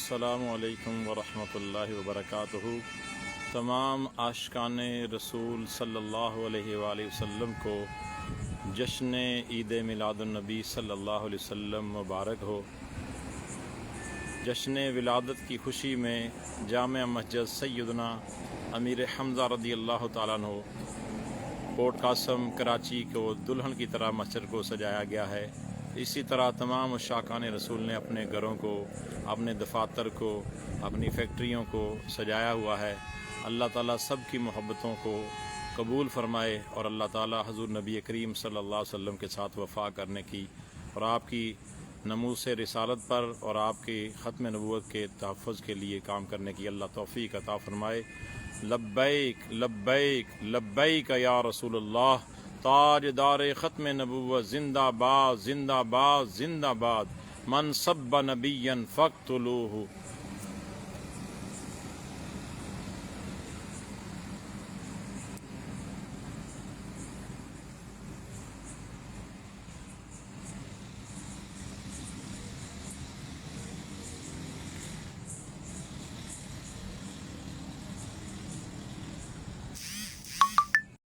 السلام علیکم ورحمۃ اللہ وبرکاتہ۔ تمام عاشقان رسول صلی اللہ علیہ وآلہ وسلم کو جشن عید میلاد النبی صلی اللہ علیہ وسلم مبارک ہو۔ جشن ولادت کی خوشی میں جامع مسجد سیدنا امیر حمزہ رضی اللہ تعالیٰ عنہ کوٹ قاسم کراچی کو دلہن کی طرح مسجد کو سجایا گیا ہے۔ اسی طرح تمام عاشقان رسول نے اپنے گھروں کو، اپنے دفاتر کو، اپنی فیکٹریوں کو سجایا ہوا ہے۔ اللہ تعالیٰ سب کی محبتوں کو قبول فرمائے اور اللہ تعالیٰ حضور نبی کریم صلی اللہ علیہ وسلم کے ساتھ وفا کرنے کی اور آپ کی ناموس رسالت پر اور آپ کی ختم نبوت کے تحفظ کے لیے کام کرنے کی اللہ توفیق عطا فرمائے۔ لبیک لبیک لبیک یا رسول اللہ، تاج دار ختم نبوت زندہ باد زندہ باد زندہ باد، من سب نبیا فاقتلوہ۔